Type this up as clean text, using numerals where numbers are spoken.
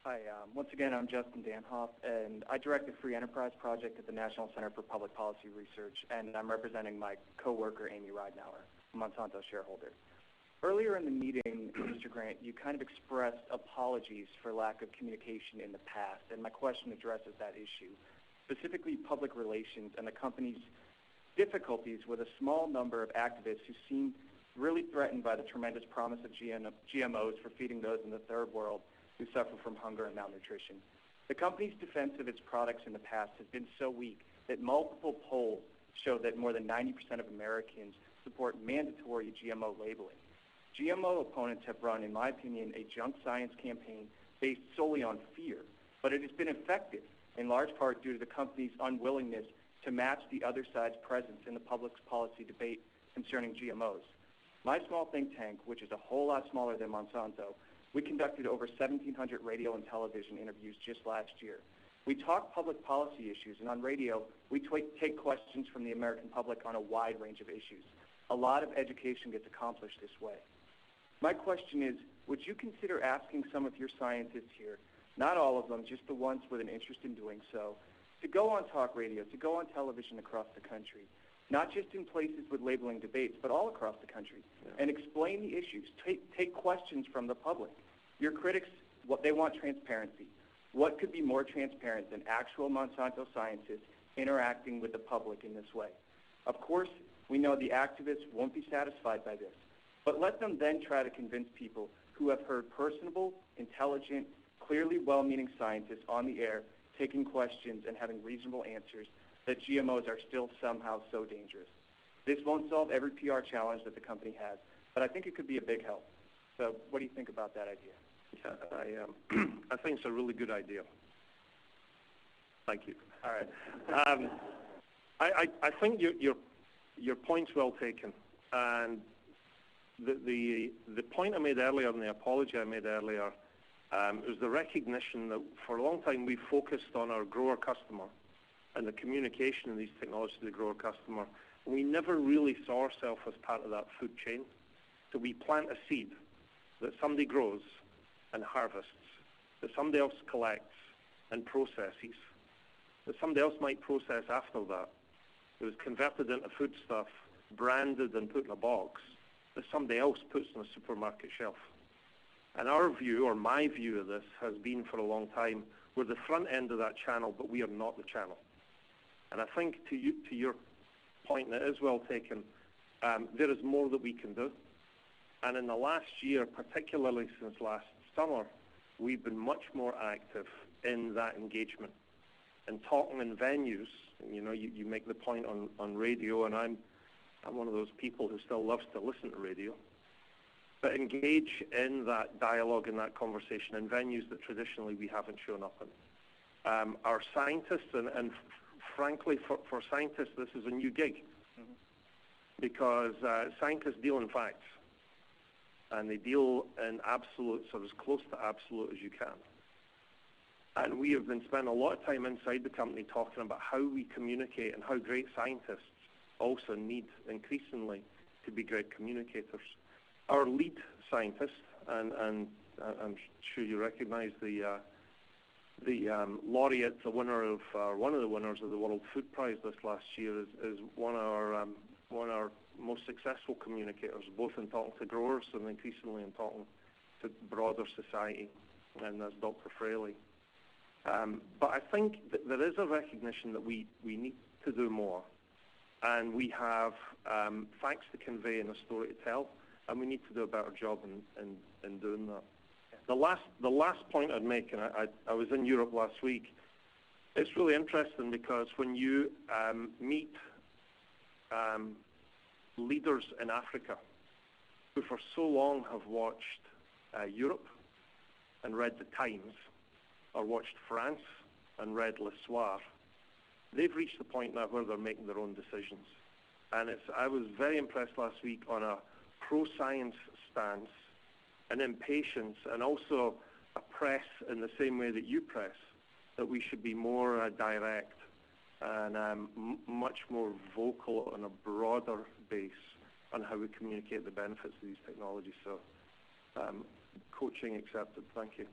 Hi, once again, I'm Justin Danhof, and I direct the Free Enterprise Project at the National Center for Public Policy Research, and I'm representing my coworker, Amy Ridenour, a Monsanto shareholder. Earlier in the meeting, Mr. Grant, you kind of expressed apologies for lack of communication in the past, and my question addresses that issue, specifically public relations and the company's difficulties with a small number of activists who seem really threatened by the tremendous promise of GMOs for feeding those in the third world who suffer from hunger and malnutrition. The company's defense of its products in the past has been so weak that multiple polls show that more than 90% of Americans support mandatory GMO labeling. GMO opponents have run, in my opinion, a junk science campaign based solely on fear, but it has been effective, in large part due to the company's unwillingness to match the other side's presence in the public policy debate concerning GMOs. My small think tank, which is a whole lot smaller than Monsanto, we conducted over 1,700 radio and television interviews just last year. We talk public policy issues, and on radio, we take questions from the American public on a wide range of issues. A lot of education gets accomplished this way. My question is, would you consider asking some of your scientists here, not all of them, just the ones with an interest in doing so, to go on talk radio, to go on television across the country, not just in places with labeling debates, but all across the country, and explain the issues, take questions from the public. Your critics, they want transparency. What could be more transparent than actual Monsanto scientists interacting with the public in this way? Of course, we know the activists won't be satisfied by this, but let them then try to convince people who have heard personable, intelligent, clearly well-meaning scientists on the air taking questions and having reasonable answers that GMOs are still somehow so dangerous. This won't solve every PR challenge that the company has, but I think it could be a big help. So what do you think about that idea? Yeah, I think it's a really good idea. Thank you. All right. I think your point's well taken, and the point I made earlier and the apology I made earlier was the recognition that for a long time we focused on our grower customer and the communication of these technologies to the grower customer. We never really saw ourselves as part of that food chain. So we plant a seed that somebody grows and harvests, that somebody else collects and processes, that somebody else might process after that. It was converted into foodstuff, branded and put in a box, that somebody else puts on a supermarket shelf. And our view, or my view of this, has been for a long time, we're the front end of that channel, but we are not the channel. And I think to your point, that is well taken, there is more that we can do. And in the last year, particularly since last summer, we've been much more active in that engagement and talking in venues. You know, you make the point on radio, and I'm one of those people who still loves to listen to radio, but engage in that dialogue and that conversation in venues that traditionally we haven't shown up in. Our scientists, and frankly, for scientists, this is a new gig, because scientists deal in facts, and they deal in absolutes, or as close to absolute as you can. And we have been spending a lot of time inside the company talking about how we communicate and how great scientists also need increasingly to be great communicators. Our lead scientist, and I'm sure you recognize the laureate, the winner of one of the winners of the World Food Prize this last year, is one of our most successful communicators, both in talking to growers and increasingly in talking to broader society, and that's Dr. Fraley. But I think that there is a recognition that we need to do more, and we have facts to convey and a story to tell, and we need to do a better job in doing that. The last point I'd make, and I was in Europe last week, it's really interesting because when you meet leaders in Africa who for so long have watched Europe and read the Times, or watched France and read Le Soir, they've reached the point now where they're making their own decisions. And I was very impressed last week on a pro-science stance, an impatience, and also a press in the same way that you press, that we should be more direct and much more vocal on a broader base on how we communicate the benefits of these technologies. So coaching accepted. Thank you.